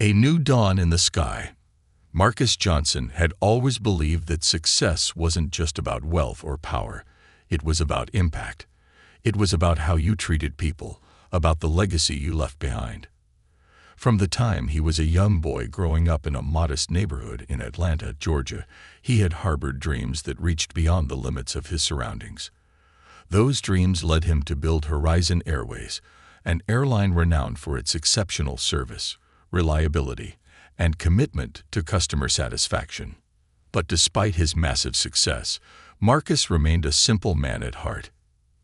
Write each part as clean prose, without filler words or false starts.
A new dawn in the sky. Marcus Johnson had always believed that success wasn't just about wealth or power. It was about impact. It was about how you treated people, about the legacy you left behind. From the time he was a young boy growing up in a modest neighborhood in Atlanta, Georgia, he had harbored dreams that reached beyond the limits of his surroundings. Those dreams led him to build Horizon Airways, an airline renowned for its exceptional service, reliability, and commitment to customer satisfaction. But despite his massive success, Marcus remained a simple man at heart.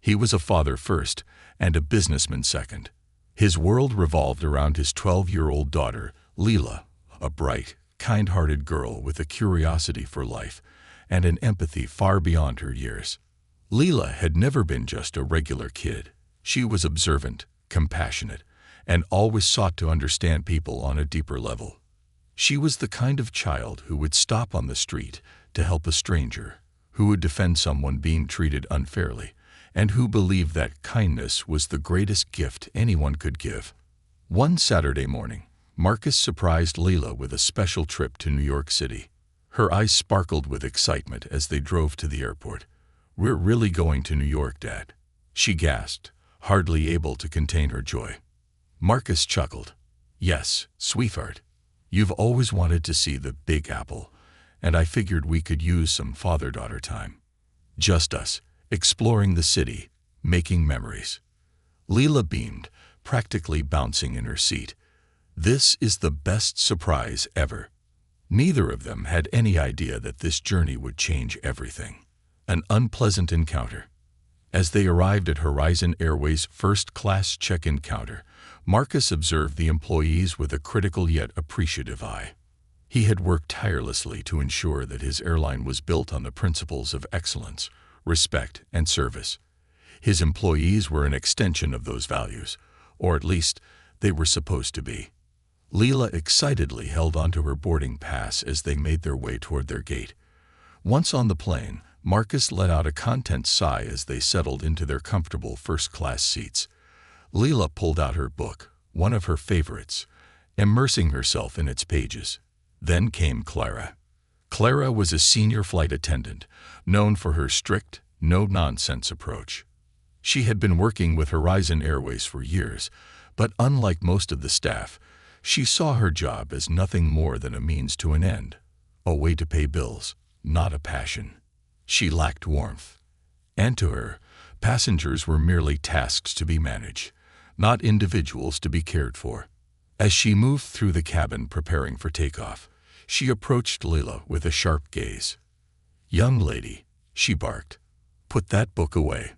He was a father first and a businessman second. His world revolved around his 12-year-old daughter, Leela, a bright, kind-hearted girl with a curiosity for life and an empathy far beyond her years. Leela had never been just a regular kid. She was observant, compassionate, and always sought to understand people on a deeper level. She was the kind of child who would stop on the street to help a stranger, who would defend someone being treated unfairly, and who believed that kindness was the greatest gift anyone could give. One Saturday morning, Marcus surprised Leela with a special trip to New York City. Her eyes sparkled with excitement as they drove to the airport. "We're really going to New York, Dad," she gasped, hardly able to contain her joy. Marcus chuckled. "Yes, sweetheart. You've always wanted to see the Big Apple, and I figured we could use some father-daughter time. Just us, exploring the city, making memories." Leela beamed, practically bouncing in her seat. This is the best surprise ever. Neither of them had any idea that this journey would change everything. An unpleasant encounter. As they arrived at Horizon Airways' first-class check-in counter, Marcus observed the employees with a critical yet appreciative eye. He had worked tirelessly to ensure that his airline was built on the principles of excellence, respect, and service. His employees were an extension of those values, or at least they were supposed to be. Leela excitedly held onto her boarding pass as they made their way toward their gate. Once on the plane, Marcus let out a content sigh as they settled into their comfortable first-class seats. Leela pulled out her book, one of her favorites, immersing herself in its pages. Then came Clara. Clara was a senior flight attendant, known for her strict, no-nonsense approach. She had been working with Horizon Airways for years, but unlike most of the staff, she saw her job as nothing more than a means to an end, a way to pay bills, not a passion. She lacked warmth. And to her, passengers were merely tasks to be managed, not individuals to be cared for. As she moved through the cabin preparing for takeoff, she approached Leela with a sharp gaze. "Young lady," she barked, "put that book away.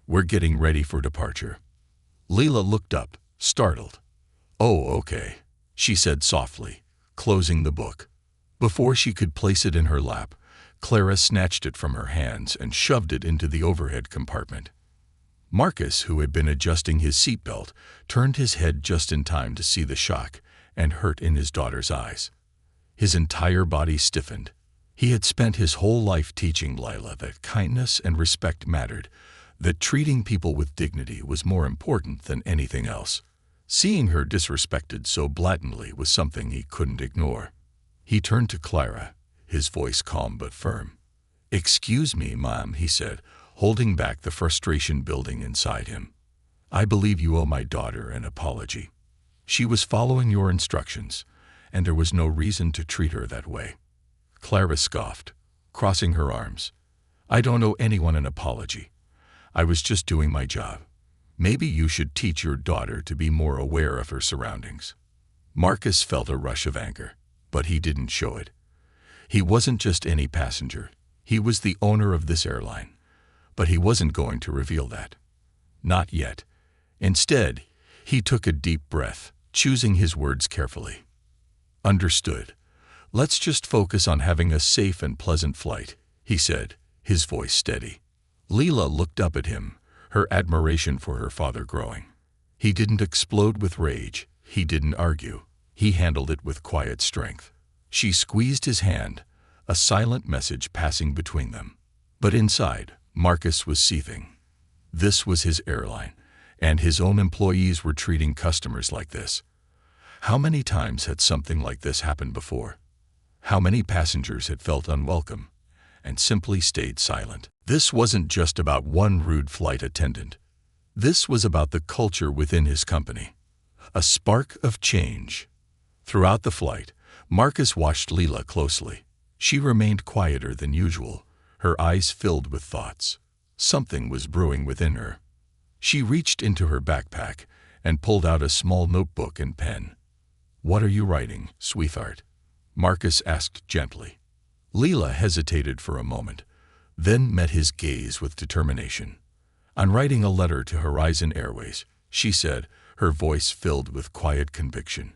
We're getting ready for departure." Leela looked up, startled. "Oh, okay," she said softly, closing the book. Before she could place it in her lap, Clara snatched it from her hands and shoved it into the overhead compartment. Marcus, who had been adjusting his seatbelt, turned his head just in time to see the shock and hurt in his daughter's eyes. His entire body stiffened. He had spent his whole life teaching Leila that kindness and respect mattered, that treating people with dignity was more important than anything else. Seeing her disrespected so blatantly was something he couldn't ignore. He turned to Clara, his voice calm but firm. "Excuse me, Mom," he said, holding back the frustration building inside him. "I believe you owe my daughter an apology. She was following your instructions, and there was no reason to treat her that way." Clara scoffed, crossing her arms. "I don't owe anyone an apology. I was just doing my job. Maybe you should teach your daughter to be more aware of her surroundings." Marcus felt a rush of anger, but he didn't show it. He wasn't just any passenger. He was the owner of this airline. But he wasn't going to reveal that. Not yet. Instead, he took a deep breath, choosing his words carefully. "Understood. Let's just focus on having a safe and pleasant flight," he said, his voice steady. Leela looked up at him, her admiration for her father growing. He didn't explode with rage. He didn't argue. He handled it with quiet strength. She squeezed his hand, a silent message passing between them. But inside, Marcus was seething. This was his airline, and his own employees were treating customers like this. How many times had something like this happened before? How many passengers had felt unwelcome and simply stayed silent? This wasn't just about one rude flight attendant. This was about the culture within his company. A spark of change. Throughout the flight, Marcus watched Leela closely. She remained quieter than usual, her eyes filled with thoughts. Something was brewing within her. She reached into her backpack and pulled out a small notebook and pen. "What are you writing, sweetheart?" Marcus asked gently. Leela hesitated for a moment, then met his gaze with determination. "I'm writing a letter to Horizon Airways," she said, her voice filled with quiet conviction.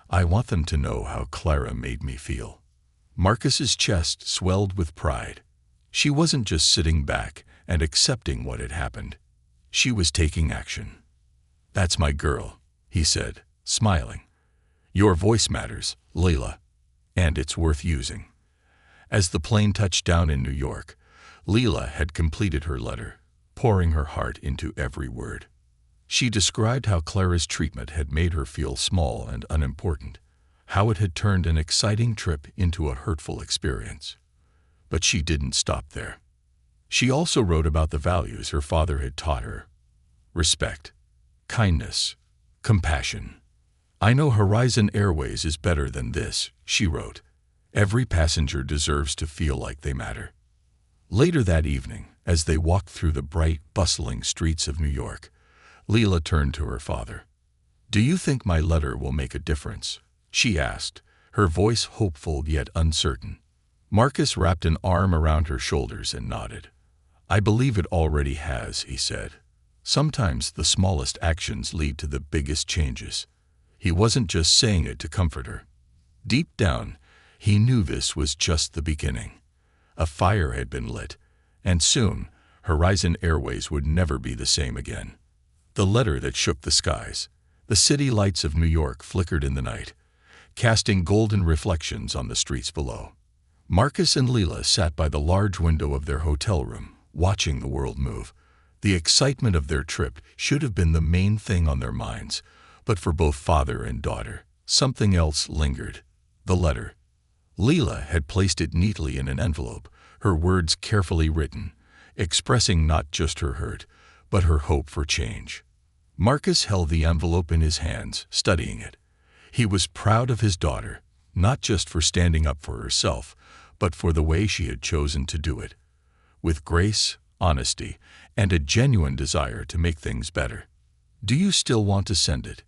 "I want them to know how Clara made me feel." Marcus's chest swelled with pride. She wasn't just sitting back and accepting what had happened. She was taking action. "That's my girl," he said, smiling. "Your voice matters, Leela, and it's worth using." As the plane touched down in New York, Leela had completed her letter, pouring her heart into every word. She described how Clara's treatment had made her feel small and unimportant, how it had turned an exciting trip into a hurtful experience. But she didn't stop there. She also wrote about the values her father had taught her: respect, kindness, compassion. "I know Horizon Airways is better than this," she wrote. "Every passenger deserves to feel like they matter." Later that evening, as they walked through the bright, bustling streets of New York, Leela turned to her father. "Do you think my letter will make a difference?" she asked, her voice hopeful yet uncertain. Marcus wrapped an arm around her shoulders and nodded. "I believe it already has," he said. "Sometimes the smallest actions lead to the biggest changes." He wasn't just saying it to comfort her. Deep down, he knew this was just the beginning. A fire had been lit, and soon, Horizon Airways would never be the same again. The letter that shook the skies. The city lights of New York flickered in the night, casting golden reflections on the streets below. Marcus and Leela sat by the large window of their hotel room, watching the world move. The excitement of their trip should have been the main thing on their minds, but for both father and daughter, something else lingered: the letter. Leela had placed it neatly in an envelope, her words carefully written, expressing not just her hurt, but her hope for change. Marcus held the envelope in his hands, studying it. He was proud of his daughter, not just for standing up for herself, but for the way she had chosen to do it, with grace, honesty, and a genuine desire to make things better. "Do you still want to send it?"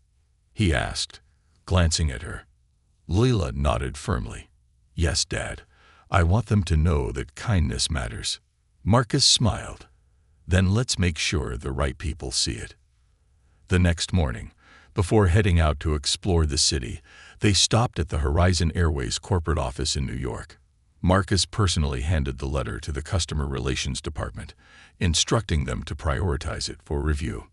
he asked, glancing at her. Leela nodded firmly. "Yes, Dad. I want them to know that kindness matters." Marcus smiled. "Then let's make sure the right people see it." The next morning, before heading out to explore the city, they stopped at the Horizon Airways corporate office in New York. Marcus personally handed the letter to the Customer Relations Department, instructing them to prioritize it for review.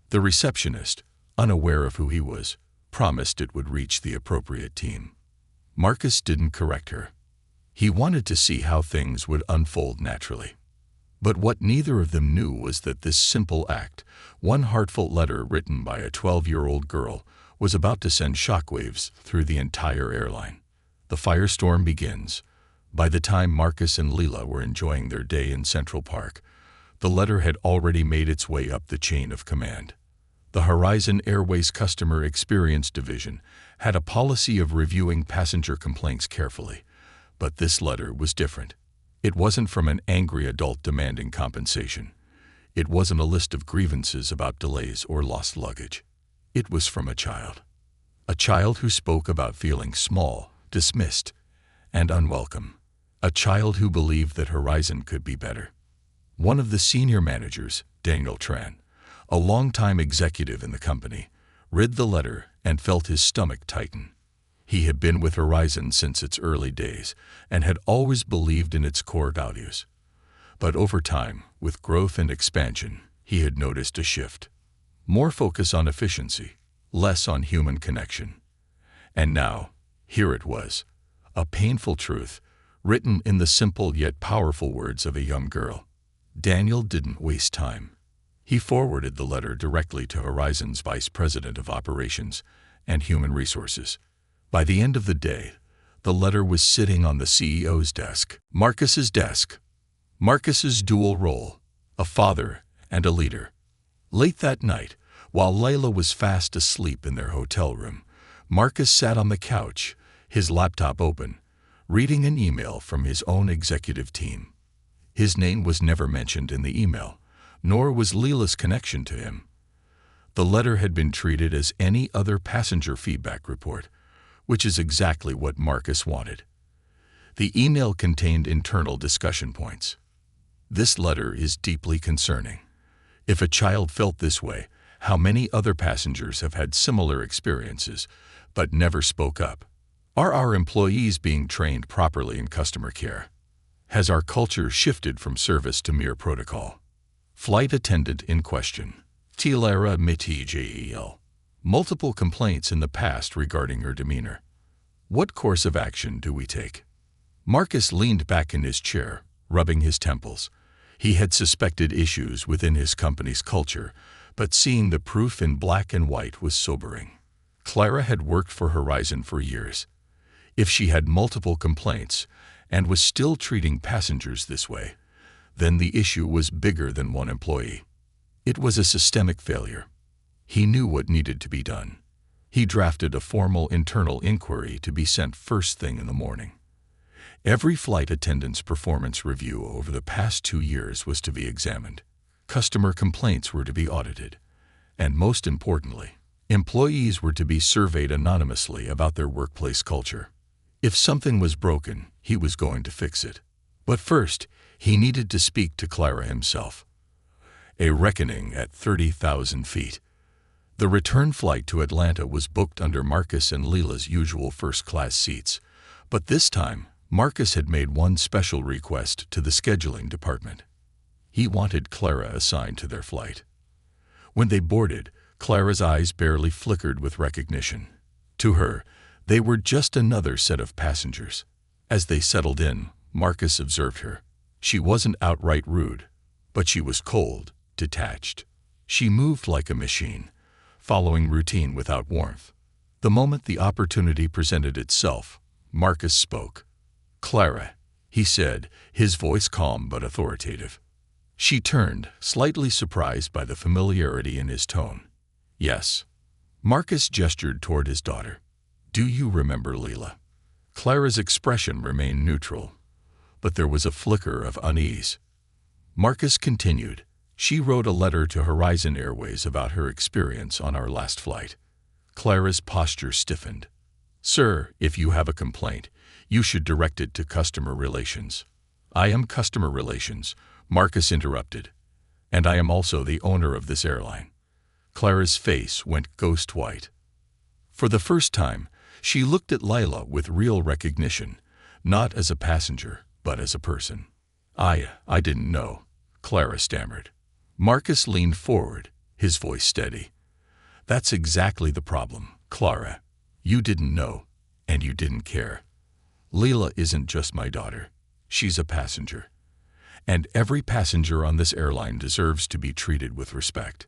The receptionist, unaware of who he was, promised it would reach the appropriate team. Marcus didn't correct her. He wanted to see how things would unfold naturally. But what neither of them knew was that this simple act, one heartfelt letter written by a 12-year-old girl, was about to send shockwaves through the entire airline. The firestorm begins. By the time Marcus and Leela were enjoying their day in Central Park, the letter had already made its way up the chain of command. The Horizon Airways Customer Experience Division had a policy of reviewing passenger complaints carefully, but this letter was different. It wasn't from an angry adult demanding compensation. It wasn't a list of grievances about delays or lost luggage. It was from a child. A child who spoke about feeling small, dismissed, and unwelcome. A child who believed that Horizon could be better. One of the senior managers, Daniel Tran, a longtime executive in the company, read the letter and felt his stomach tighten. He had been with Horizon since its early days and had always believed in its core values. But over time, with growth and expansion, he had noticed a shift. More focus on efficiency, less on human connection. And now, here it was, a painful truth, written in the simple yet powerful words of a young girl. Daniel didn't waste time. He forwarded the letter directly to Horizon's Vice President of Operations, and human resources. By the end of the day, the letter was sitting on the CEO's desk. Marcus's desk. Marcus's dual role, a father and a leader. Late that night, while Layla was fast asleep in their hotel room, Marcus sat on the couch, his laptop open, reading an email from his own executive team. His name was never mentioned in the email, nor was Leela's connection to him. The letter had been treated as any other passenger feedback report, which is exactly what Marcus wanted. The email contained internal discussion points. This letter is deeply concerning. If a child felt this way, how many other passengers have had similar experiences but never spoke up? Are our employees being trained properly in customer care? Has our culture shifted from service to mere protocol? Flight attendant in question. Tilara Mitijel. Multiple complaints in the past regarding her demeanor. What course of action do we take? Marcus leaned back in his chair, rubbing his temples. He had suspected issues within his company's culture, but seeing the proof in black and white was sobering. Clara had worked for Horizon for years. If she had multiple complaints and was still treating passengers this way, then the issue was bigger than one employee. It was a systemic failure. He knew what needed to be done. He drafted a formal internal inquiry to be sent first thing in the morning. Every flight attendant's performance review over the past 2 years was to be examined. Customer complaints were to be audited. And most importantly, employees were to be surveyed anonymously about their workplace culture. If something was broken, he was going to fix it. But first, he needed to speak to Clara himself. A reckoning at 30,000 feet. The return flight to Atlanta was booked under Marcus and Leela's usual first-class seats, but this time, Marcus had made one special request to the scheduling department. He wanted Clara assigned to their flight. When they boarded, Clara's eyes barely flickered with recognition. To her, they were just another set of passengers. As they settled in, Marcus observed her. She wasn't outright rude, but she was cold, detached. She moved like a machine, following routine without warmth. The moment the opportunity presented itself, Marcus spoke. "Clara," he said, his voice calm but authoritative. She turned, slightly surprised by the familiarity in his tone. "Yes." Marcus gestured toward his daughter. "Do you remember Leela?" Clara's expression remained neutral, but there was a flicker of unease. Marcus continued. "She wrote a letter to Horizon Airways about her experience on our last flight." Clara's posture stiffened. "Sir, if you have a complaint, you should direct it to customer relations." "I am customer relations," Marcus interrupted. "And I am also the owner of this airline." Clara's face went ghost white. For the first time, she looked at Layla with real recognition, not as a passenger, but as a person. I didn't know," Clara stammered. Marcus leaned forward, his voice steady. "That's exactly the problem, Clara. You didn't know, and you didn't care. Leela isn't just my daughter. She's a passenger. And every passenger on this airline deserves to be treated with respect."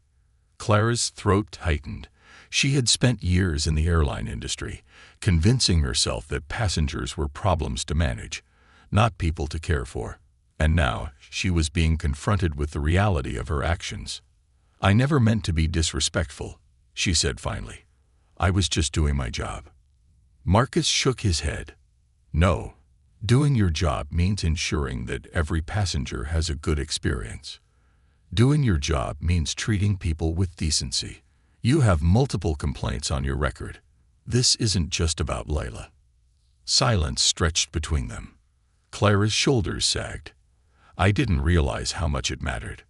Clara's throat tightened. She had spent years in the airline industry, convincing herself that passengers were problems to manage, not people to care for. And now she was being confronted with the reality of her actions. "I never meant to be disrespectful," she said finally. "I was just doing my job." Marcus shook his head. "No, doing your job means ensuring that every passenger has a good experience. Doing your job means treating people with decency. You have multiple complaints on your record. This isn't just about Layla." Silence stretched between them. Clara's shoulders sagged. "I didn't realize how much it mattered."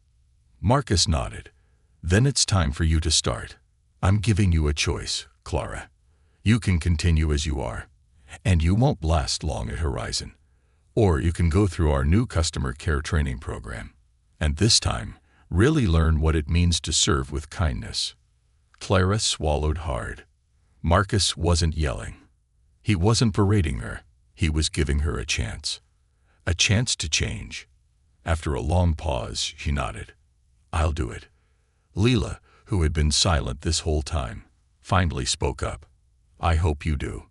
Marcus nodded. "Then it's time for you to start. I'm giving you a choice, Clara. You can continue as you are, and you won't last long at Horizon. Or you can go through our new customer care training program, and this time, really learn what it means to serve with kindness." Clara swallowed hard. Marcus wasn't yelling. He wasn't berating her. He was giving her a chance. A chance to change. After a long pause, she nodded. "I'll do it." Leela, who had been silent this whole time, finally spoke up. I hope you do.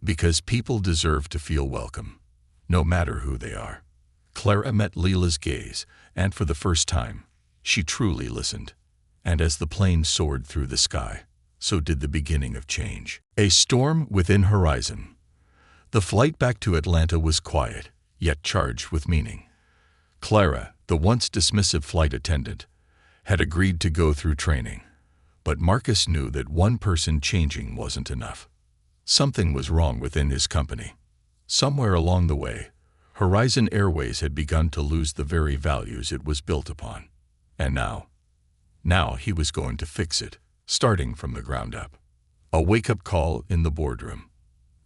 Because people deserve to feel welcome, no matter who they are. Clara met Leela's gaze, and for the first time, she truly listened. And as the plane soared through the sky, so did the beginning of change. A storm within Horizon. The flight back to Atlanta was quiet, yet charged with meaning. Clara, the once dismissive flight attendant, had agreed to go through training. But Marcus knew that one person changing wasn't enough. Something was wrong within his company. Somewhere along the way, Horizon Airways had begun to lose the very values it was built upon. And now he was going to fix it, starting from the ground up. A wake-up call in the boardroom.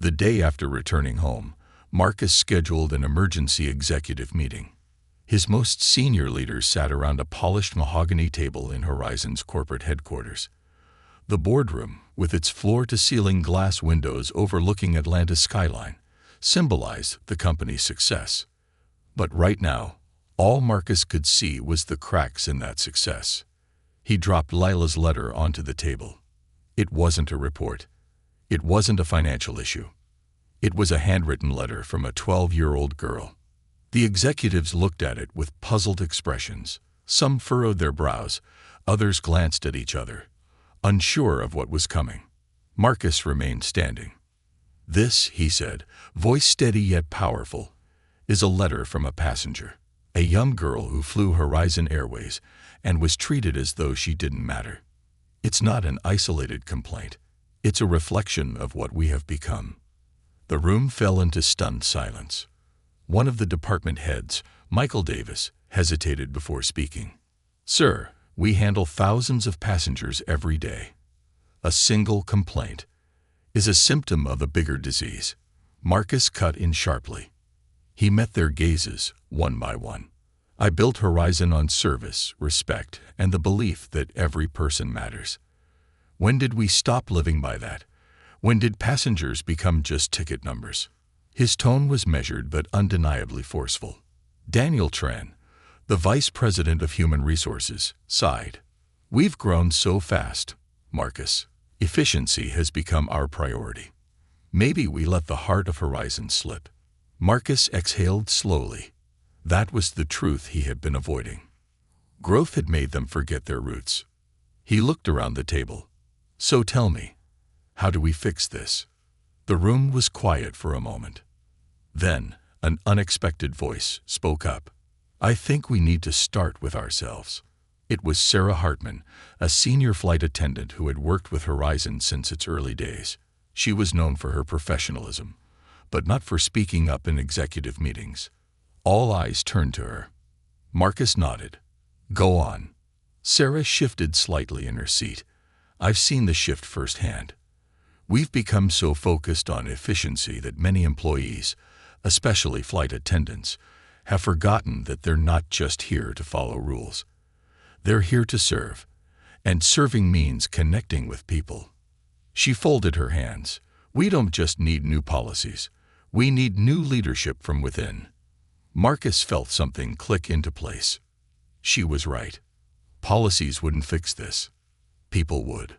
The day after returning home, Marcus scheduled an emergency executive meeting. His most senior leaders sat around a polished mahogany table in Horizon's corporate headquarters. The boardroom, with its floor-to-ceiling glass windows overlooking Atlanta's skyline, symbolized the company's success. But right now, all Marcus could see was the cracks in that success. He dropped Lila's letter onto the table. It wasn't a report. It wasn't a financial issue. It was a handwritten letter from a 12-year-old girl. The executives looked at it with puzzled expressions. Some furrowed their brows, others glanced at each other, unsure of what was coming. Marcus remained standing. "This," he said, voice steady yet powerful, "is a letter from a passenger, a young girl who flew Horizon Airways and was treated as though she didn't matter. It's not an isolated complaint. It's a reflection of what we have become." The room fell into stunned silence. One of the department heads, Michael Davis, hesitated before speaking. "Sir, we handle thousands of passengers every day. A single complaint is a symptom of a bigger disease." Marcus cut in sharply. He met their gazes, one by one. "I built Horizon on service, respect, and the belief that every person matters. When did we stop living by that? When did passengers become just ticket numbers?" His tone was measured but undeniably forceful. Daniel Tran, the vice president of human resources, sighed. "We've grown so fast, Marcus. Efficiency has become our priority. Maybe we let the heart of Horizon slip." Marcus exhaled slowly. That was the truth he had been avoiding. Growth had made them forget their roots. He looked around the table. "So tell me, how do we fix this?" The room was quiet for a moment. Then, an unexpected voice spoke up. "I think we need to start with ourselves." It was Sarah Hartman, a senior flight attendant who had worked with Horizon since its early days. She was known for her professionalism, but not for speaking up in executive meetings. All eyes turned to her. Marcus nodded. "Go on." Sarah shifted slightly in her seat. "I've seen the shift firsthand. We've become so focused on efficiency that many employees, especially flight attendants, have forgotten that they're not just here to follow rules. They're here to serve, and serving means connecting with people." She folded her hands. "We don't just need new policies. We need new leadership from within." Marcus felt something click into place. She was right. Policies wouldn't fix this. People would.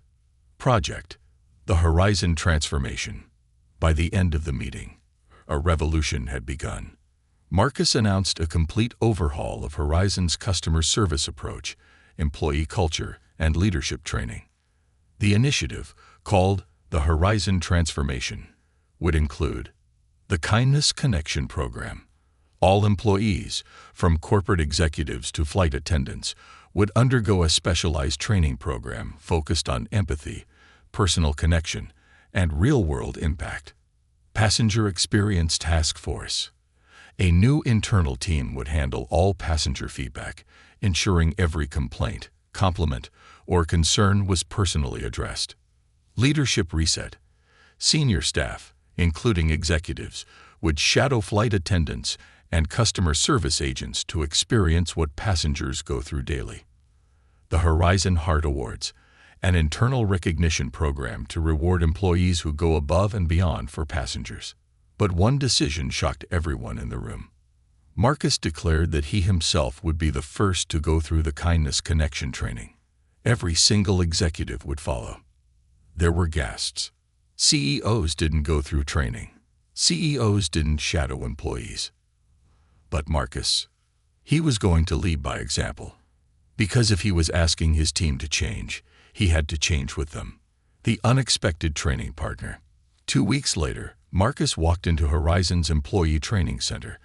Project: the Horizon Transformation. By the end of the meeting, a revolution had begun. Marcus announced a complete overhaul of Horizon's customer service approach, employee culture, and leadership training. The initiative, called the Horizon Transformation, would include the Kindness Connection Program. All employees, from corporate executives to flight attendants, would undergo a specialized training program focused on empathy, personal connection, and real-world impact. Passenger Experience Task Force. A new internal team would handle all passenger feedback, ensuring every complaint, compliment, or concern was personally addressed. Leadership Reset. Senior staff, including executives, would shadow flight attendants and customer service agents to experience what passengers go through daily. The Horizon Heart Awards, an internal recognition program to reward employees who go above and beyond for passengers. But one decision shocked everyone in the room. Marcus declared that he himself would be the first to go through the Kindness Connection training. Every single executive would follow. There were gasps. CEOs didn't go through training. CEOs didn't shadow employees. But Marcus, he was going to lead by example. Because if he was asking his team to change, he had to change with them. The unexpected training partner. 2 weeks later, Marcus walked into Horizon's employee training center,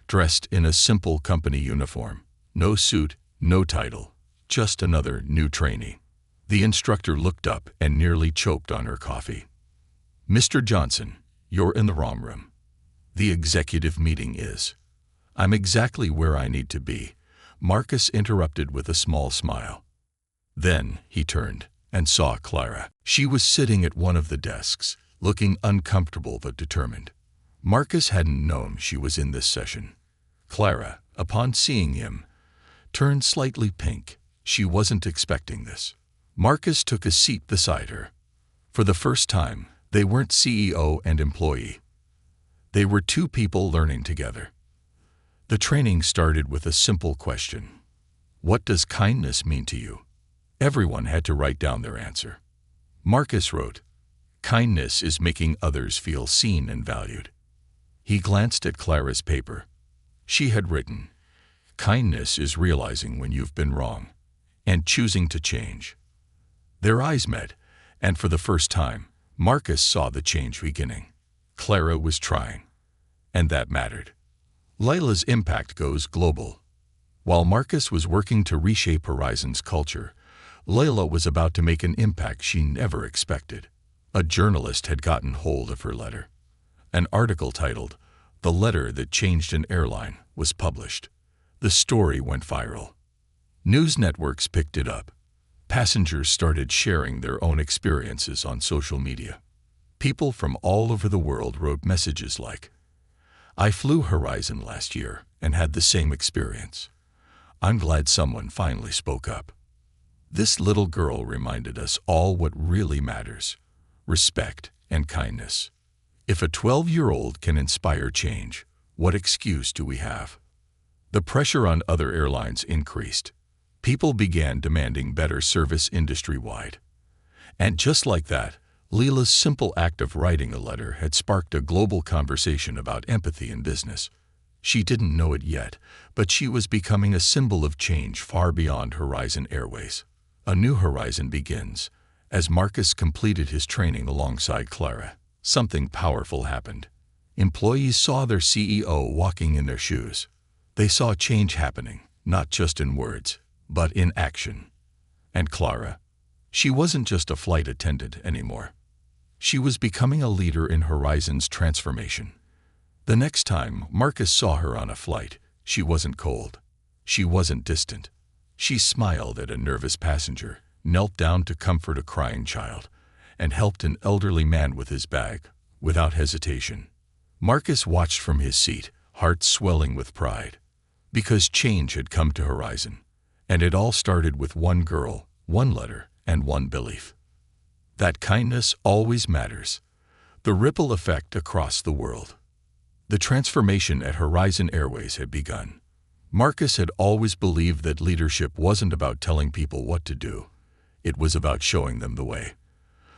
dressed in a simple company uniform. No suit, no title, just another new trainee. The instructor looked up and nearly choked on her coffee. "Mr. Johnson, you're in the wrong room. The executive meeting is." "I'm exactly where I need to be," Marcus interrupted with a small smile. Then he turned and saw Clara. She was sitting at one of the desks, looking uncomfortable but determined. Marcus hadn't known she was in this session. Clara, upon seeing him, turned slightly pink. She wasn't expecting this. Marcus took a seat beside her. For the first time, they weren't CEO and employee. They were two people learning together. The training started with a simple question. "What does kindness mean to you?" Everyone had to write down their answer. Marcus wrote, "Kindness is making others feel seen and valued." He glanced at Clara's paper. She had written, "Kindness is realizing when you've been wrong and choosing to change." Their eyes met, and for the first time, Marcus saw the change beginning. Clara was trying, and that mattered. Layla's impact goes global. While Marcus was working to reshape Horizon's culture, Layla was about to make an impact she never expected. A journalist had gotten hold of her letter. An article titled, "The Letter That Changed an Airline," was published. The story went viral. News networks picked it up. Passengers started sharing their own experiences on social media. People from all over the world wrote messages like, "I flew Horizon last year and had the same experience. I'm glad someone finally spoke up." This little girl reminded us all what really matters: respect and kindness. If a 12-year-old can inspire change, what excuse do we have? The pressure on other airlines increased. People began demanding better service industry-wide. And just like that, Leela's simple act of writing a letter had sparked a global conversation about empathy in business. She didn't know it yet, but she was becoming a symbol of change far beyond Horizon Airways. A new horizon begins. As Marcus completed his training alongside Clara, something powerful happened. Employees saw their CEO walking in their shoes. They saw change happening, not just in words, but in action. And Clara, she wasn't just a flight attendant anymore. She was becoming a leader in Horizon's transformation. The next time Marcus saw her on a flight, she wasn't cold. She wasn't distant. She smiled at a nervous passenger, knelt down to comfort a crying child, and helped an elderly man with his bag, without hesitation. Marcus watched from his seat, heart swelling with pride. Because change had come to Horizon. And it all started with one girl, one letter, and one belief. That kindness always matters. The ripple effect across the world. The transformation at Horizon Airways had begun. Marcus had always believed that leadership wasn't about telling people what to do. It was about showing them the way.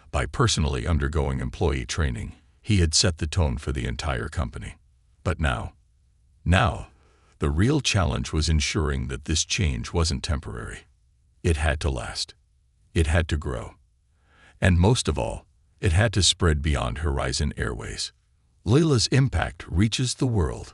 By personally undergoing employee training, he had set the tone for the entire company. But now, the real challenge was ensuring that this change wasn't temporary. It had to last. It had to grow. And most of all, it had to spread beyond Horizon Airways. Layla's impact reaches the world.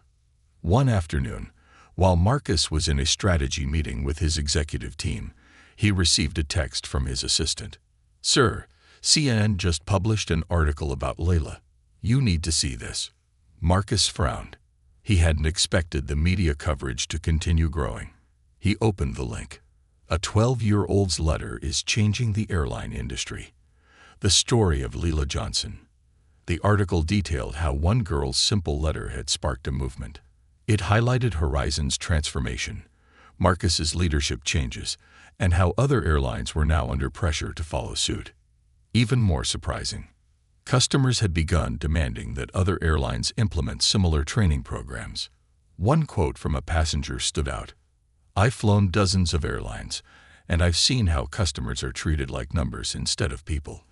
One afternoon, while Marcus was in a strategy meeting with his executive team, he received a text from his assistant. "Sir, CNN just published an article about Layla. You need to see this." Marcus frowned. He hadn't expected the media coverage to continue growing. He opened the link. A 12-year-old's letter is changing the airline industry. The story of Layla Johnson. The article detailed how one girl's simple letter had sparked a movement. It highlighted Horizon's transformation, Marcus's leadership changes, and how other airlines were now under pressure to follow suit. Even more surprising, customers had begun demanding that other airlines implement similar training programs. One quote from a passenger stood out. "I've flown dozens of airlines, and I've seen how customers are treated like numbers instead of people.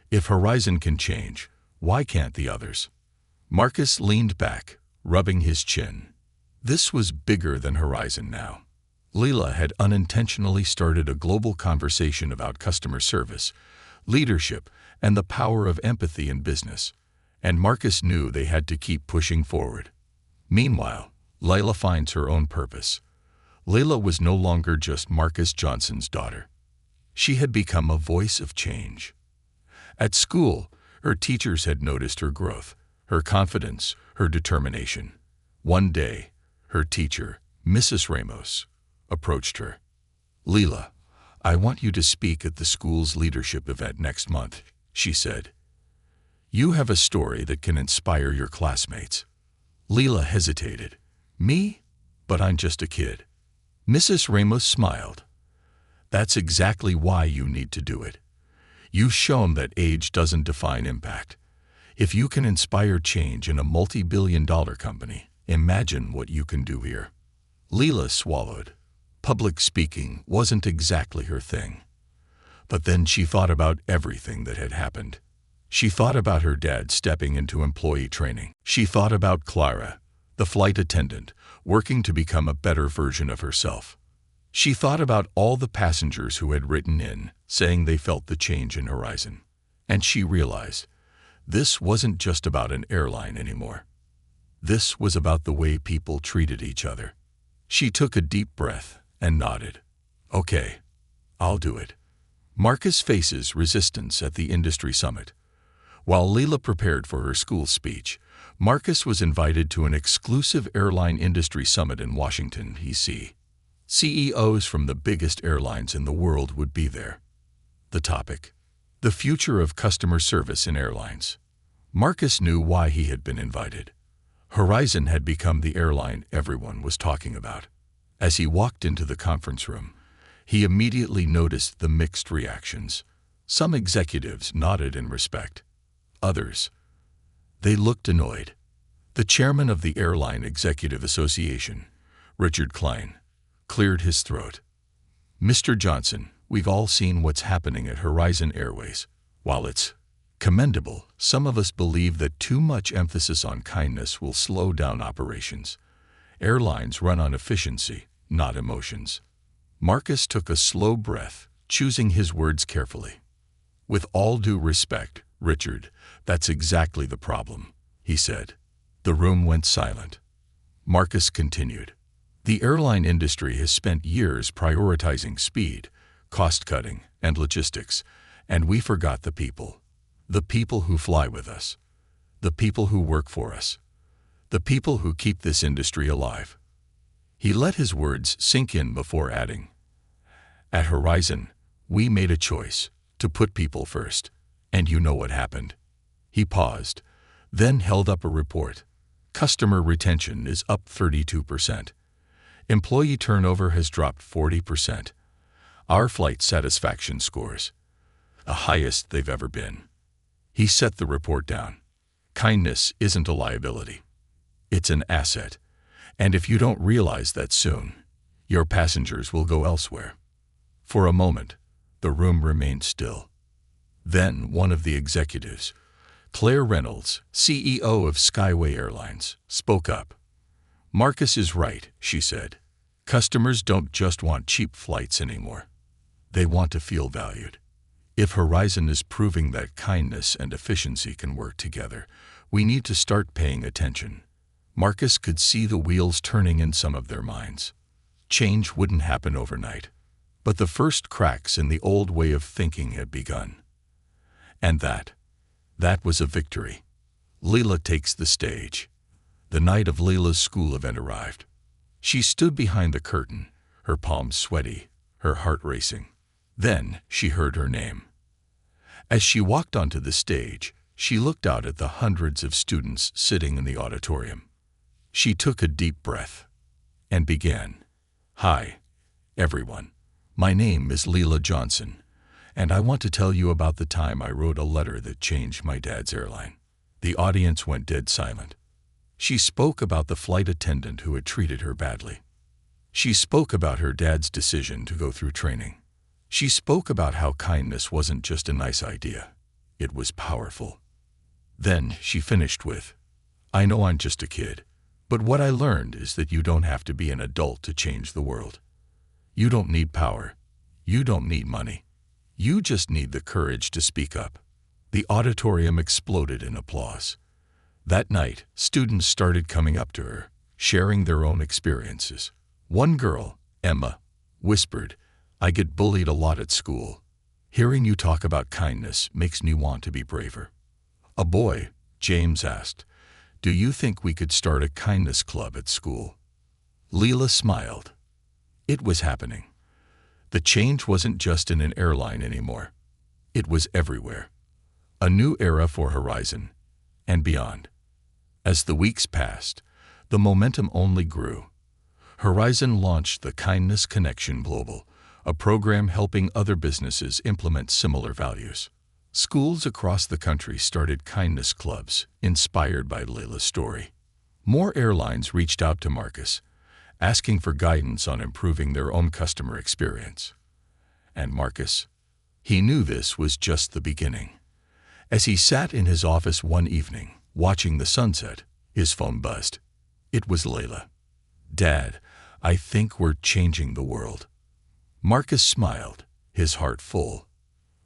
If Horizon can change, Why can't the others? Marcus leaned back, rubbing his chin. This was bigger than Horizon now. Leela had unintentionally started a global conversation about customer service, leadership, and the power of empathy in business, and Marcus knew they had to keep pushing forward. Meanwhile, Layla finds her own purpose. Layla was no longer just Marcus Johnson's daughter. She had become a voice of change. At school, her teachers had noticed her growth, her confidence, her determination. One day, her teacher, Mrs. Ramos, approached her. "Leela, I want you to speak at the school's leadership event next month," she said. "You have a story that can inspire your classmates." Leela hesitated. "Me? But I'm just a kid." Mrs. Ramos smiled. "That's exactly why you need to do it. You've shown that age doesn't define impact. If you can inspire change in a multi-billion-dollar company, imagine what you can do here." Leela swallowed. Public speaking wasn't exactly her thing. But then she thought about everything that had happened. She thought about her dad stepping into employee training. She thought about Clara, the flight attendant, working to become a better version of herself. She thought about all the passengers who had written in, saying they felt the change in Horizon. And she realized, this wasn't just about an airline anymore. This was about the way people treated each other. She took a deep breath and nodded. "Okay, I'll do it." Marcus faces resistance at the industry summit. While Leela prepared for her school speech, Marcus was invited to an exclusive airline industry summit in Washington, D.C. CEOs from the biggest airlines in the world would be there. The topic: the future of customer service in airlines. Marcus knew why he had been invited. Horizon had become the airline everyone was talking about. As he walked into the conference room, he immediately noticed the mixed reactions. Some executives nodded in respect. Others, they looked annoyed. The chairman of the Airline Executive Association, Richard Klein, cleared his throat. "Mr. Johnson, we've all seen what's happening at Horizon Airways. While it's commendable, some of us believe that too much emphasis on kindness will slow down operations. Airlines run on efficiency, not emotions." Marcus took a slow breath, choosing his words carefully. "With all due respect, Richard, that's exactly the problem," he said. The room went silent. Marcus continued. "The airline industry has spent years prioritizing speed, cost-cutting, and logistics, and we forgot the people. The people who fly with us. The people who work for us. The people who keep this industry alive." He let his words sink in before adding, "At Horizon, we made a choice to put people first, and you know what happened." He paused, then held up a report. "Customer retention is up 32%. Employee turnover has dropped 40%. Our flight satisfaction scores, the highest they've ever been." He set the report down. "Kindness isn't a liability. It's an asset. And if you don't realize that soon, your passengers will go elsewhere." For a moment, the room remained still. Then one of the executives, Claire Reynolds, CEO of Skyway Airlines, spoke up. "Marcus is right," she said. "Customers don't just want cheap flights anymore. They want to feel valued. If Horizon is proving that kindness and efficiency can work together, we need to start paying attention." Marcus could see the wheels turning in some of their minds. Change wouldn't happen overnight, but the first cracks in the old way of thinking had begun. And that was a victory. Leela takes the stage. The night of Leela's school event arrived. She stood behind the curtain, her palms sweaty, her heart racing. Then she heard her name. As she walked onto the stage, she looked out at the hundreds of students sitting in the auditorium. She took a deep breath and began. "Hi, everyone. My name is Leela Johnson, and I want to tell you about the time I wrote a letter that changed my dad's airline." The audience went dead silent. She spoke about the flight attendant who had treated her badly. She spoke about her dad's decision to go through training. She spoke about how kindness wasn't just a nice idea. It was powerful. Then she finished with, "I know I'm just a kid, but what I learned is that you don't have to be an adult to change the world. You don't need power. You don't need money. You just need the courage to speak up." The auditorium exploded in applause. That night, students started coming up to her, sharing their own experiences. One girl, Emma, whispered, "I get bullied a lot at school. Hearing you talk about kindness makes me want to be braver." A boy, James, asked, "Do you think we could start a kindness club at school?" Leela smiled. It was happening. The change wasn't just in an airline anymore. It was everywhere. A new era for Horizon and beyond. As the weeks passed, the momentum only grew. Horizon launched the Kindness Connection Global, a program helping other businesses implement similar values. Schools across the country started kindness clubs, inspired by Leila's story. More airlines reached out to Marcus, asking for guidance on improving their own customer experience. And Marcus, he knew this was just the beginning. As he sat in his office one evening, watching the sunset, his phone buzzed. It was Leila. "Dad, I think we're changing the world." Marcus smiled, his heart full.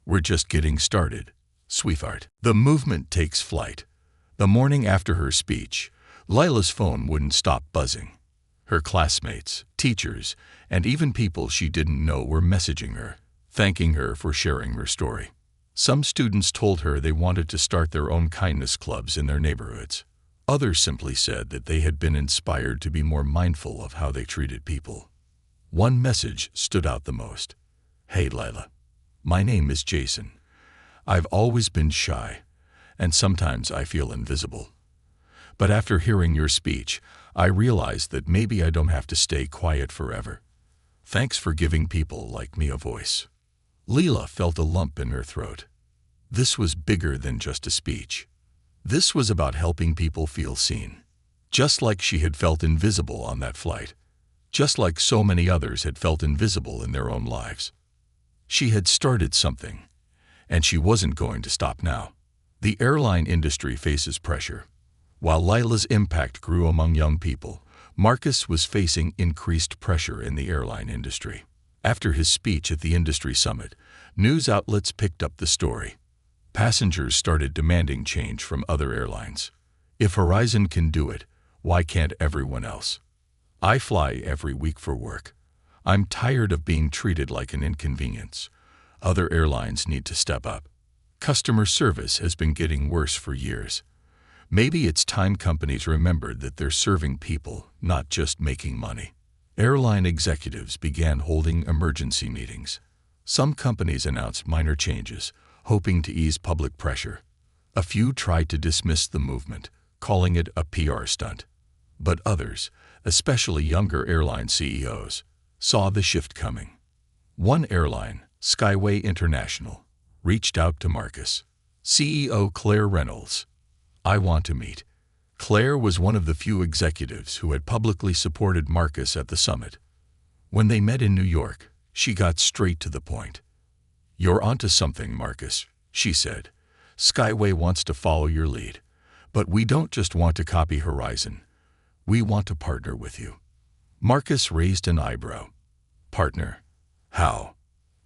"We're just getting started, sweetheart." The movement takes flight. The morning after her speech, Leila's phone wouldn't stop buzzing. Her classmates, teachers, and even people she didn't know were messaging her, thanking her for sharing her story. Some students told her they wanted to start their own kindness clubs in their neighborhoods. Others simply said that they had been inspired to be more mindful of how they treated people. One message stood out the most. "Hey Leila, my name is Jason. I've always been shy, and sometimes I feel invisible. But after hearing your speech, I realized that maybe I don't have to stay quiet forever. Thanks for giving people like me a voice." Leila felt a lump in her throat. This was bigger than just a speech. This was about helping people feel seen. Just like she had felt invisible on that flight. Just like so many others had felt invisible in their own lives. She had started something, and she wasn't going to stop now. The airline industry faces pressure. While Leila's impact grew among young people, Marcus was facing increased pressure in the airline industry. After his speech at the industry summit, news outlets picked up the story. Passengers started demanding change from other airlines. If Horizon can do it, why can't everyone else? "I fly every week for work. I'm tired of being treated like an inconvenience. Other airlines need to step up. Customer service has been getting worse for years. Maybe it's time companies remembered that they're serving people, not just making money." Airline executives began holding emergency meetings. Some companies announced minor changes, hoping to ease public pressure. A few tried to dismiss the movement, calling it a PR stunt. But others, especially younger airline CEOs, saw the shift coming. One airline, Skyway International, reached out to Marcus. CEO Claire Reynolds. "I want to meet." Claire was one of the few executives who had publicly supported Marcus at the summit. When they met in New York, she got straight to the point. "You're onto something, Marcus," she said. "Skyway wants to follow your lead. But we don't just want to copy Horizon. We want to partner with you." Marcus raised an eyebrow. "Partner? How?"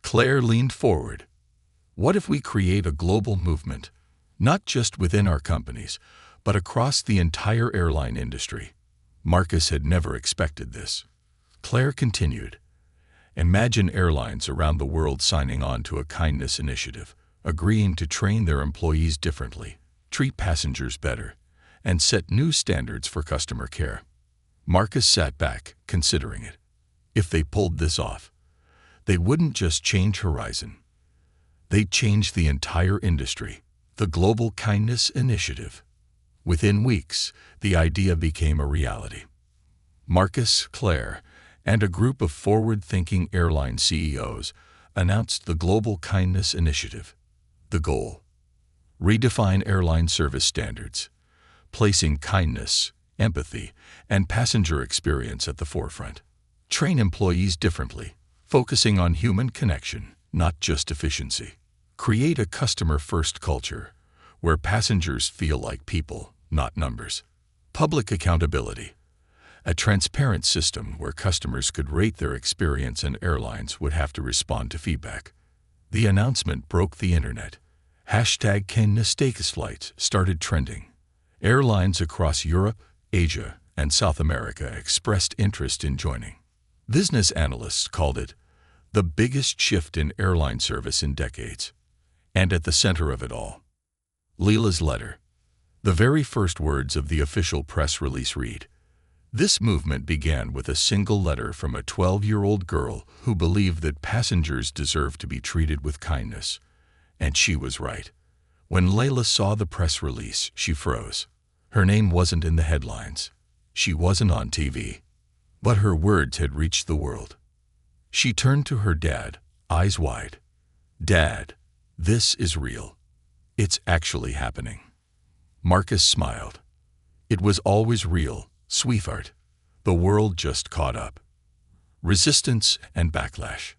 Claire leaned forward. "What if we create a global movement, not just within our companies, but across the entire airline industry?" Marcus had never expected this. Claire continued. "Imagine airlines around the world signing on to a kindness initiative, agreeing to train their employees differently, treat passengers better, and set new standards for customer care." Marcus sat back, considering it. If they pulled this off, they wouldn't just change Horizon. They'd change the entire industry. The Global Kindness Initiative. Within weeks, the idea became a reality. Marcus, Claire, and a group of forward-thinking airline CEOs announced the Global Kindness Initiative. The goal: redefine airline service standards, placing kindness, empathy, and passenger experience at the forefront. Train employees differently, focusing on human connection, not just efficiency. Create a customer-first culture, where passengers feel like people, not numbers. Public accountability. A transparent system where customers could rate their experience and airlines would have to respond to feedback. The announcement broke the internet. #KindnessTakesFlights started trending. Airlines across Europe, Asia, and South America expressed interest in joining. Business analysts called it the biggest shift in airline service in decades. And at the center of it all, Leela's letter. The very first words of the official press release read, "This movement began with a single letter from a 12-year-old girl who believed that passengers deserve to be treated with kindness." And she was right. When Leela saw the press release, she froze. Her name wasn't in the headlines. She wasn't on TV. But her words had reached the world. She turned to her dad, eyes wide. "Dad, this is real. It's actually happening." Marcus smiled. "It was always real, sweetheart. The world just caught up." Resistance and backlash.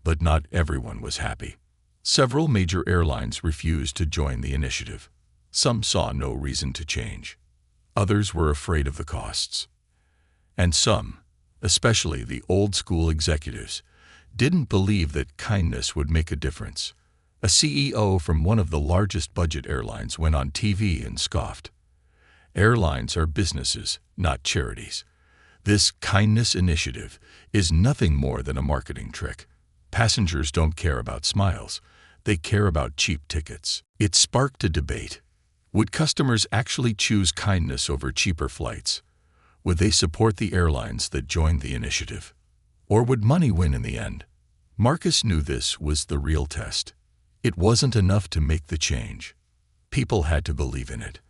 But not everyone was happy. Several major airlines refused to join the initiative. Some saw no reason to change. Others were afraid of the costs. And some, especially the old-school executives, didn't believe that kindness would make a difference. A CEO from one of the largest budget airlines went on TV and scoffed. "Airlines are businesses, not charities. This kindness initiative is nothing more than a marketing trick. Passengers don't care about smiles. They care about cheap tickets." It sparked a debate. Would customers actually choose kindness over cheaper flights? Would they support the airlines that joined the initiative? Or would money win in the end? Marcus knew this was the real test. It wasn't enough to make the change. People had to believe in it.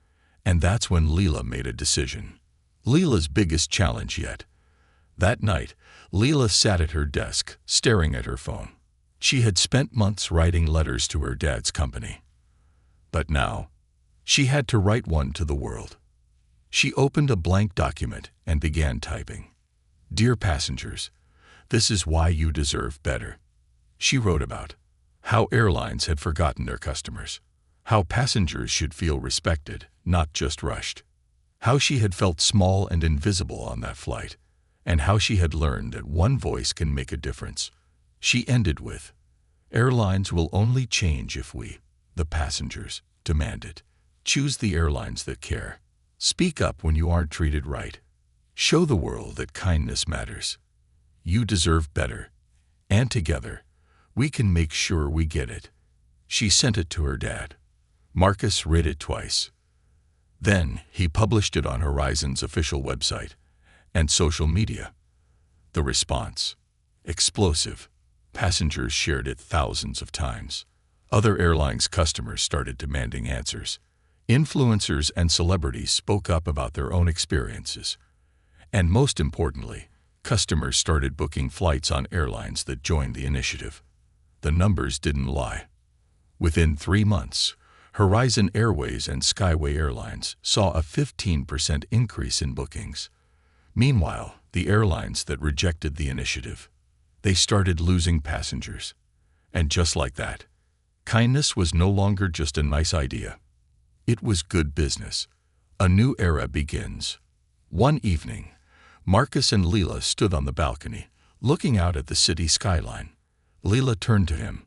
And that's when Leela made a decision. Leela's biggest challenge yet. That night, Leela sat at her desk, staring at her phone. She had spent months writing letters to her dad's company. But now, she had to write one to the world. She opened a blank document and began typing. "Dear passengers, this is why you deserve better." She wrote about how airlines had forgotten their customers, how passengers should feel respected, not just rushed, how she had felt small and invisible on that flight, and how she had learned that one voice can make a difference. She ended with, "Airlines will only change if we, the passengers, demand it. Choose the airlines that care. Speak up when you aren't treated right. Show the world that kindness matters. You deserve better. And together, we can make sure we get it." She sent it to her dad. Marcus read it twice. Then he published it on Horizon's official website and social media. The response: explosive. Passengers shared it thousands of times. Other airlines' customers started demanding answers. Influencers and celebrities spoke up about their own experiences. And most importantly, customers started booking flights on airlines that joined the initiative. The numbers didn't lie. Within 3 months, Horizon Airways and Skyway Airlines saw a 15% increase in bookings. Meanwhile, the airlines that rejected the initiative, they started losing passengers. And just like that, kindness was no longer just a nice idea. It was good business. A new era begins. One evening, Marcus and Leela stood on the balcony, looking out at the city skyline. Leela turned to him.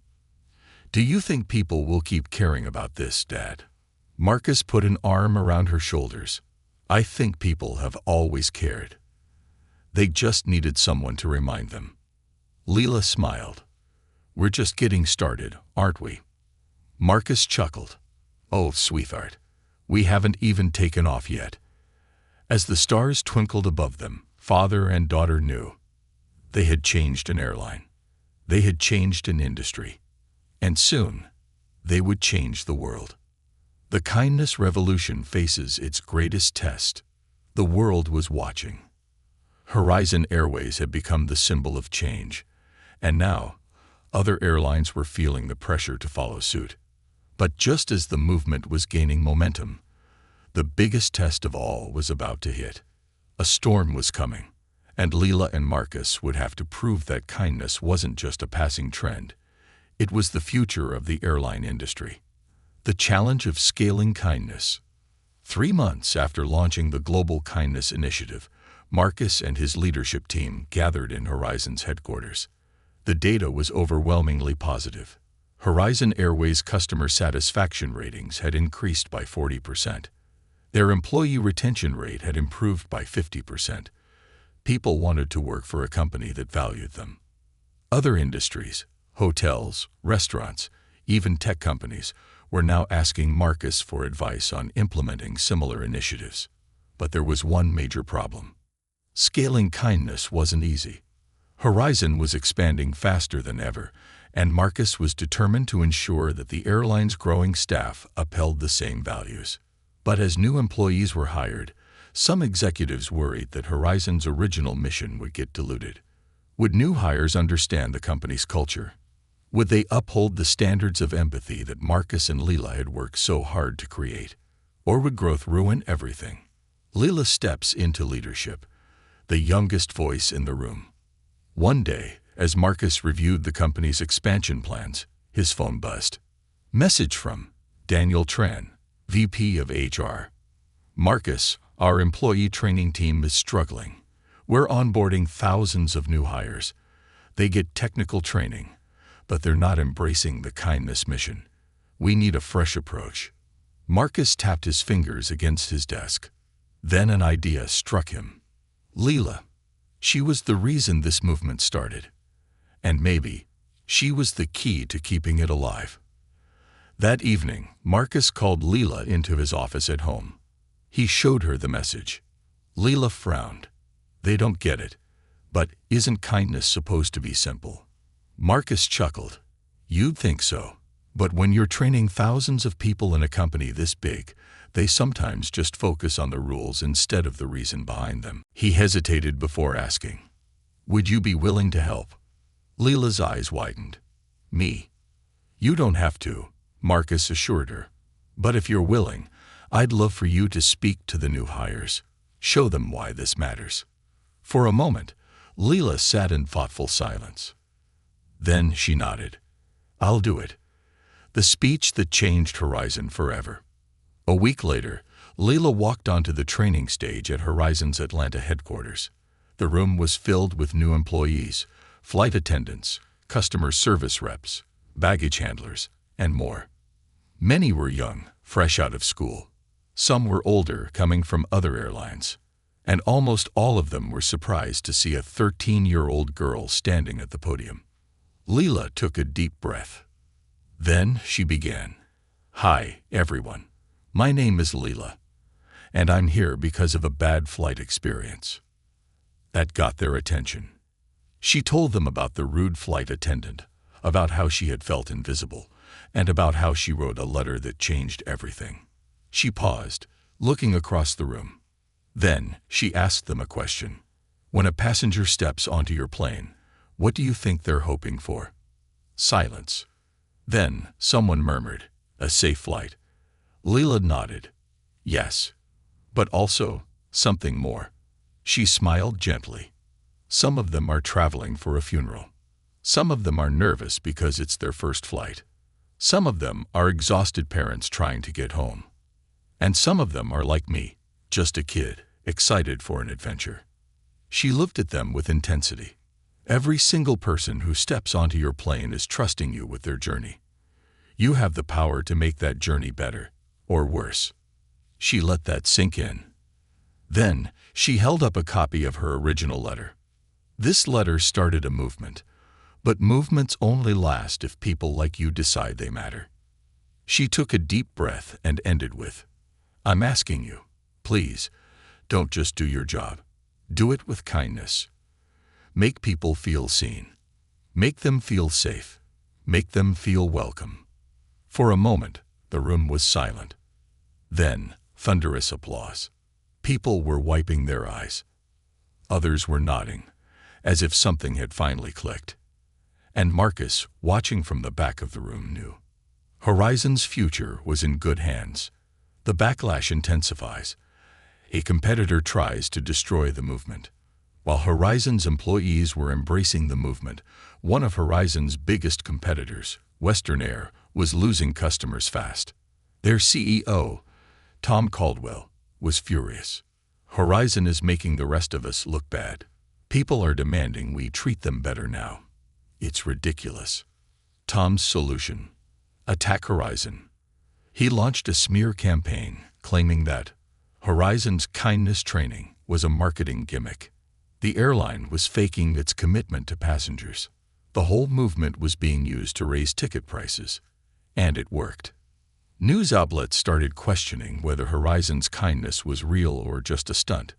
"Do you think people will keep caring about this, Dad?" Marcus put an arm around her shoulders. "I think people have always cared. They just needed someone to remind them." Leela smiled. "We're just getting started, aren't we?" Marcus chuckled. "Oh, sweetheart, we haven't even taken off yet." As the stars twinkled above them, father and daughter knew. They had changed an airline. They had changed an industry. And soon, they would change the world. The kindness revolution faces its greatest test. The world was watching. Horizon Airways had become the symbol of change. And now, other airlines were feeling the pressure to follow suit. But just as the movement was gaining momentum, the biggest test of all was about to hit. A storm was coming, and Leela and Marcus would have to prove that kindness wasn't just a passing trend. It was the future of the airline industry. The challenge of scaling kindness. 3 months after launching the Global Kindness Initiative, Marcus and his leadership team gathered in Horizon's headquarters. The data was overwhelmingly positive. Horizon Airways' customer satisfaction ratings had increased by 40%. Their employee retention rate had improved by 50%. People wanted to work for a company that valued them. Other industries, hotels, restaurants, even tech companies, were now asking Marcus for advice on implementing similar initiatives. But there was one major problem. Scaling kindness wasn't easy. Horizon was expanding faster than ever, and Marcus was determined to ensure that the airline's growing staff upheld the same values. But as new employees were hired, some executives worried that Horizon's original mission would get diluted. Would new hires understand the company's culture? Would they uphold the standards of empathy that Marcus and Leela had worked so hard to create? Or would growth ruin everything? Leela steps into leadership, the youngest voice in the room. One day, as Marcus reviewed the company's expansion plans, his phone buzzed. Message from Daniel Tran, VP of HR. Marcus, our employee training team is struggling. We're onboarding thousands of new hires. They get technical training, but they're not embracing the kindness mission. We need a fresh approach. Marcus tapped his fingers against his desk. Then an idea struck him. Leela. She was the reason this movement started. And maybe she was the key to keeping it alive. That evening, Marcus called Leela into his office at home. He showed her the message. Leela frowned. They don't get it. But isn't kindness supposed to be simple? Marcus chuckled. You'd think so. But when you're training thousands of people in a company this big, they sometimes just focus on the rules instead of the reason behind them. He hesitated before asking, would you be willing to help? Leela's eyes widened. Me? You don't have to, Marcus assured her. But if you're willing, I'd love for you to speak to the new hires. Show them why this matters. For a moment, Leela sat in thoughtful silence. Then she nodded. I'll do it. The speech that changed Horizon forever. A week later, Leela walked onto the training stage at Horizon's Atlanta headquarters. The room was filled with new employees, flight attendants, customer service reps, baggage handlers, and more. Many were young, fresh out of school. Some were older, coming from other airlines. And almost all of them were surprised to see a 13-year-old girl standing at the podium. Leela took a deep breath. Then she began. Hi, everyone. My name is Leela, and I'm here because of a bad flight experience. That got their attention. She told them about the rude flight attendant, about how she had felt invisible, and about how she wrote a letter that changed everything. She paused, looking across the room. Then she asked them a question. When a passenger steps onto your plane, what do you think they're hoping for? Silence. Then someone murmured, a safe flight. Leela nodded. Yes, but also something more. She smiled gently. Some of them are traveling for a funeral. Some of them are nervous because it's their first flight. Some of them are exhausted parents trying to get home. And some of them are like me, just a kid, excited for an adventure. She looked at them with intensity. Every single person who steps onto your plane is trusting you with their journey. You have the power to make that journey better, or worse. She let that sink in. Then she held up a copy of her original letter. This letter started a movement, but movements only last if people like you decide they matter. She took a deep breath and ended with, I'm asking you, please, don't just do your job. Do it with kindness. Make people feel seen. Make them feel safe. Make them feel welcome. For a moment, the room was silent. Then, thunderous applause. People were wiping their eyes. Others were nodding, as if something had finally clicked. And Marcus, watching from the back of the room, knew. Horizon's future was in good hands. The backlash intensifies. A competitor tries to destroy the movement. While Horizon's employees were embracing the movement, one of Horizon's biggest competitors, Western Air, was losing customers fast. Their CEO, Tom Caldwell, was furious. Horizon is making the rest of us look bad. People are demanding we treat them better now. It's ridiculous. Tom's solution: attack Horizon. He launched a smear campaign claiming that Horizon's kindness training was a marketing gimmick. The airline was faking its commitment to passengers. The whole movement was being used to raise ticket prices. And it worked. News outlets started questioning whether Horizon's kindness was real or just a stunt.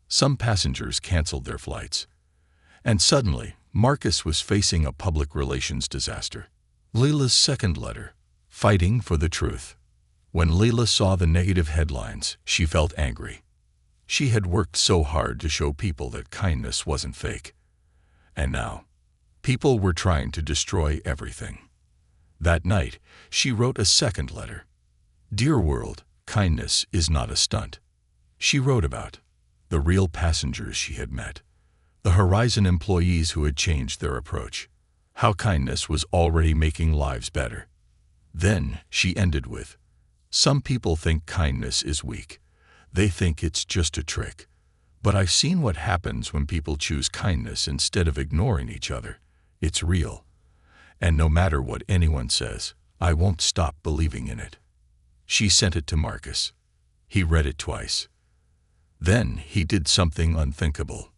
Some passengers canceled their flights. And suddenly, Marcus was facing a public relations disaster. Leela's second letter: fighting for the truth. When Leela saw the negative headlines, she felt angry. She had worked so hard to show people that kindness wasn't fake. And now, people were trying to destroy everything. That night, she wrote a second letter. Dear world, kindness is not a stunt. She wrote about the real passengers she had met, the Horizon employees who had changed their approach, how kindness was already making lives better. Then she ended with, some people think kindness is weak. They think it's just a trick. But I've seen what happens when people choose kindness instead of ignoring each other. It's real. And no matter what anyone says, I won't stop believing in it. She sent it to Marcus. He read it twice. Then he did something unthinkable.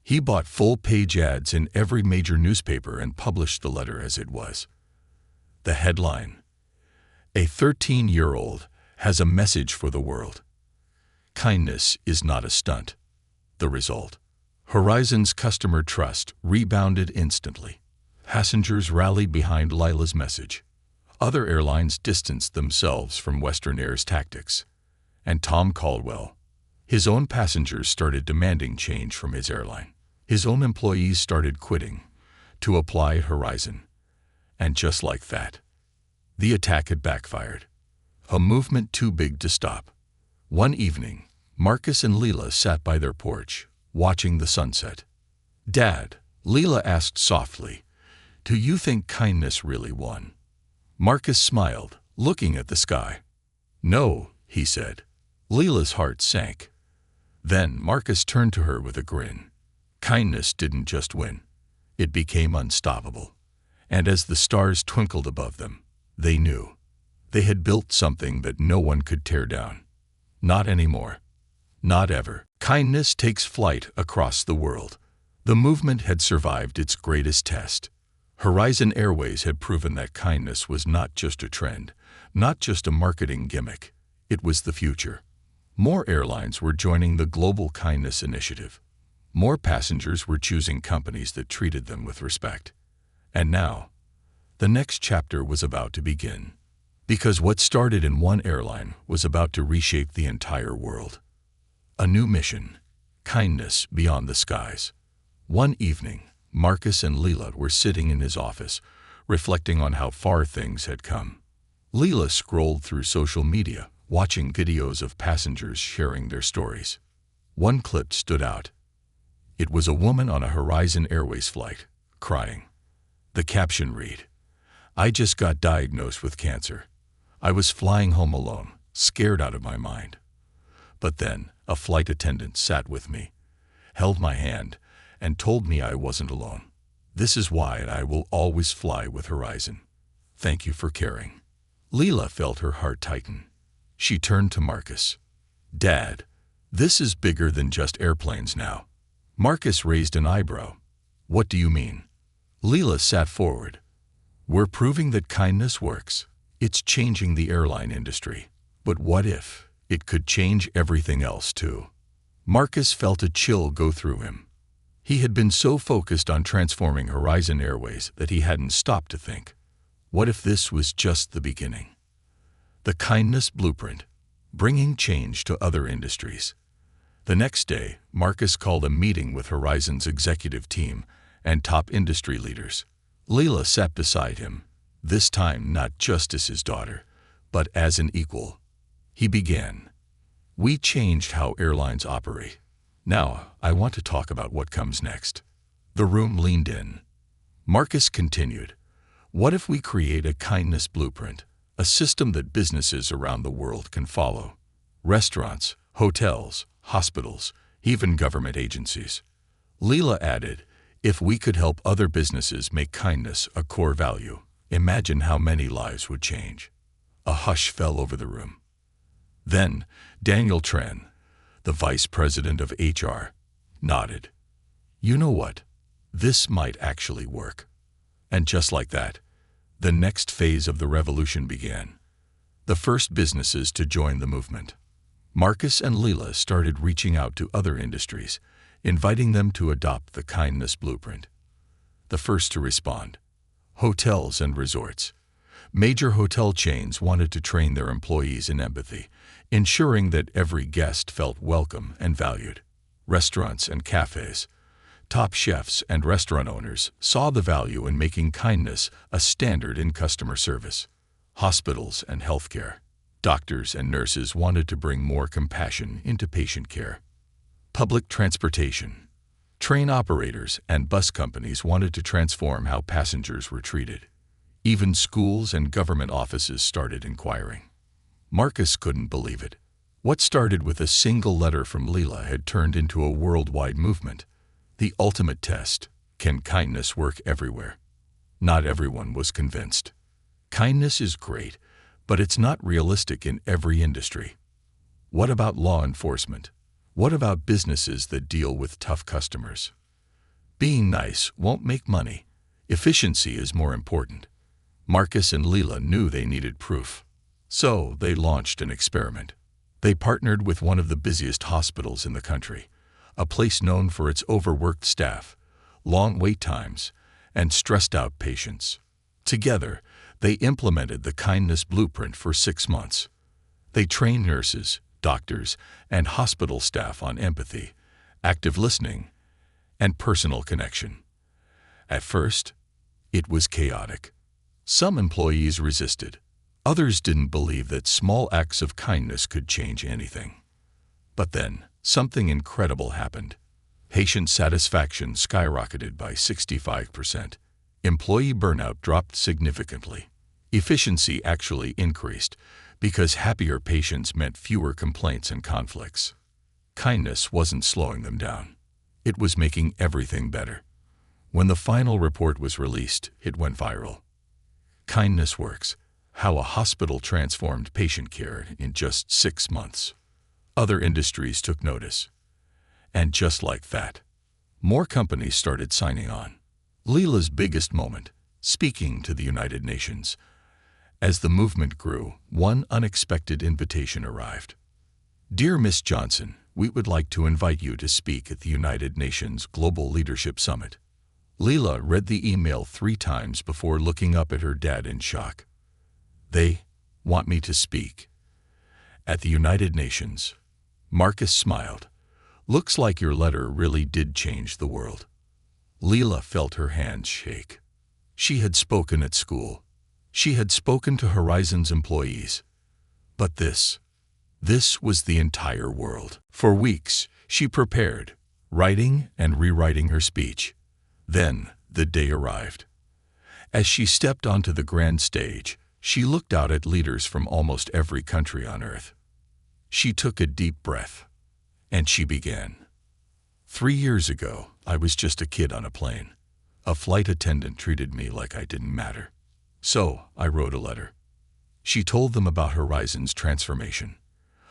He bought full-page ads in every major newspaper and published the letter as it was. The headline: a 13-year-old has a message for the world. Kindness is not a stunt. The result: Horizon's customer trust rebounded instantly. Passengers rallied behind Lila's message. Other airlines distanced themselves from Western Air's tactics. And Tom Caldwell, his own passengers started demanding change from his airline. His own employees started quitting to apply at Horizon. And just like that, the attack had backfired. A movement too big to stop. One evening, Marcus and Leela sat by their porch, watching the sunset. Dad, Leela asked softly, do you think kindness really won? Marcus smiled, looking at the sky. No, he said. Leela's heart sank. Then Marcus turned to her with a grin. Kindness didn't just win. It became unstoppable. And as the stars twinkled above them, they knew. They had built something that no one could tear down. Not anymore. Not ever. Kindness takes flight across the world. The movement had survived its greatest test. Horizon Airways had proven that kindness was not just a trend, not just a marketing gimmick. It was the future. More airlines were joining the Global Kindness Initiative. More passengers were choosing companies that treated them with respect. And now, the next chapter was about to begin. Because what started in one airline was about to reshape the entire world. A new mission: kindness beyond the skies. One evening, Marcus and Leela were sitting in his office, reflecting on how far things had come. Leela scrolled through social media, watching videos of passengers sharing their stories. One clip stood out. It was a woman on a Horizon Airways flight, crying. The caption read, I just got diagnosed with cancer. I was flying home alone, scared out of my mind. But then, a flight attendant sat with me, held my hand, and told me I wasn't alone. This is why I will always fly with Horizon. Thank you for caring. Leela felt her heart tighten. She turned to Marcus. Dad, this is bigger than just airplanes now. Marcus raised an eyebrow. What do you mean? Leela sat forward. We're proving that kindness works. It's changing the airline industry. But what if it could change everything else too? Marcus felt a chill go through him. He had been so focused on transforming Horizon Airways that he hadn't stopped to think. What if this was just the beginning? The kindness blueprint, bringing change to other industries. The next day, Marcus called a meeting with Horizon's executive team and top industry leaders. Leela sat beside him, this time not just as his daughter, but as an equal. He began. We changed how airlines operate. Now, I want to talk about what comes next. The room leaned in. Marcus continued. What if we create a kindness blueprint, a system that businesses around the world can follow. Restaurants, hotels, hospitals, even government agencies. Leela added, if we could help other businesses make kindness a core value, imagine how many lives would change. A hush fell over the room. Then, Daniel Tran, the vice president of HR, nodded. You know what? This might actually work. And just like that, the next phase of the revolution began. The first businesses to join the movement. Marcus and Leela started reaching out to other industries, inviting them to adopt the kindness blueprint. The first to respond: hotels and resorts. Major hotel chains wanted to train their employees in empathy, ensuring that every guest felt welcome and valued. Restaurants and cafes. Top chefs and restaurant owners saw the value in making kindness a standard in customer service. Hospitals and healthcare. Doctors and nurses wanted to bring more compassion into patient care. Public transportation. Train operators and bus companies wanted to transform how passengers were treated. Even schools and government offices started inquiring. Marcus couldn't believe it. What started with a single letter from Leela had turned into a worldwide movement. The ultimate test: can kindness work everywhere? Not everyone was convinced. Kindness is great, but it's not realistic in every industry. What about law enforcement? What about businesses that deal with tough customers? Being nice won't make money. Efficiency is more important. Marcus and Leela knew they needed proof. So they launched an experiment. They partnered with one of the busiest hospitals in the country, a place known for its overworked staff, long wait times, and stressed-out patients. Together, they implemented the kindness blueprint for 6 months. They trained nurses, doctors, and hospital staff on empathy, active listening, and personal connection. At first, it was chaotic. Some employees resisted. Others didn't believe that small acts of kindness could change anything. But then, something incredible happened. Patient satisfaction skyrocketed by 65%. Employee burnout dropped significantly. Efficiency actually increased because happier patients meant fewer complaints and conflicts. Kindness wasn't slowing them down. It was making everything better. When the final report was released, it went viral. Kindness works: how a hospital transformed patient care in just 6 months. Other industries took notice. And just like that, more companies started signing on. Leela's biggest moment: speaking to the United Nations. As the movement grew, one unexpected invitation arrived. Dear Miss Johnson, we would like to invite you to speak at the United Nations Global Leadership Summit. Leela read the email 3 times before looking up at her dad in shock. They want me to speak at the United Nations. Marcus smiled. Looks like your letter really did change the world. Leela felt her hands shake. She had spoken at school. She had spoken to Horizon's employees. But this was the entire world. For weeks, she prepared, writing and rewriting her speech. Then, the day arrived. As she stepped onto the grand stage, she looked out at leaders from almost every country on Earth. She took a deep breath, and she began. 3 years ago, I was just a kid on a plane. A flight attendant treated me like I didn't matter. So, I wrote a letter. She told them about Horizon's transformation,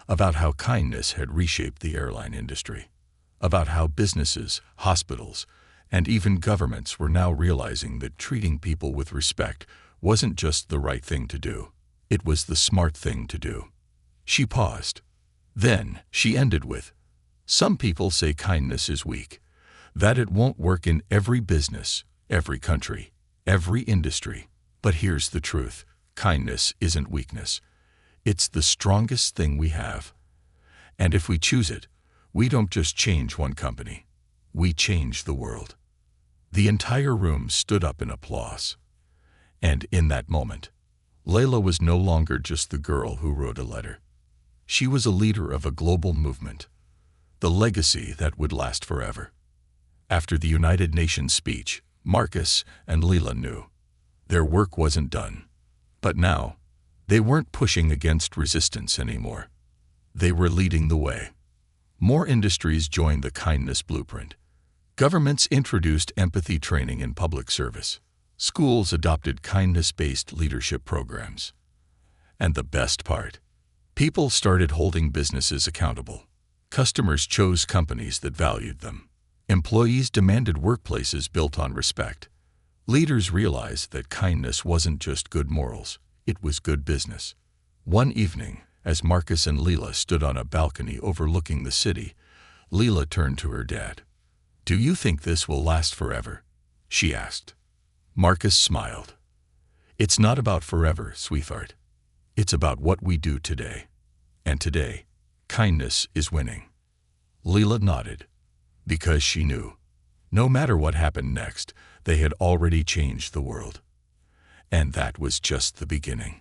about how kindness had reshaped the airline industry, about how businesses, hospitals, and even governments were now realizing that treating people with respect wasn't just the right thing to do. It was the smart thing to do. She paused. Then, she ended with, some people say kindness is weak, that it won't work in every business, every country, every industry. But here's the truth: kindness isn't weakness. It's the strongest thing we have. And if we choose it, we don't just change one company, we change the world. The entire room stood up in applause. And in that moment, Leila was no longer just the girl who wrote a letter. She was a leader of a global movement, the legacy that would last forever. After the United Nations speech, Marcus and Leila knew their work wasn't done. But now, They weren't pushing against resistance anymore. They were leading the way. More industries joined the kindness blueprint. Governments introduced empathy training in public service. Schools adopted kindness-based leadership programs. And the best part, people started holding businesses accountable. Customers chose companies that valued them. Employees demanded workplaces built on respect. Leaders realized that kindness wasn't just good morals, it was good business. One evening, as Marcus and Leela stood on a balcony overlooking the city, Leela turned to her dad. "Do you think this will last forever?" she asked. Marcus smiled. "It's not about forever, sweetheart. It's about what we do today. And today, kindness is winning." Leela nodded, because she knew, no matter what happened next, they had already changed the world. And that was just the beginning.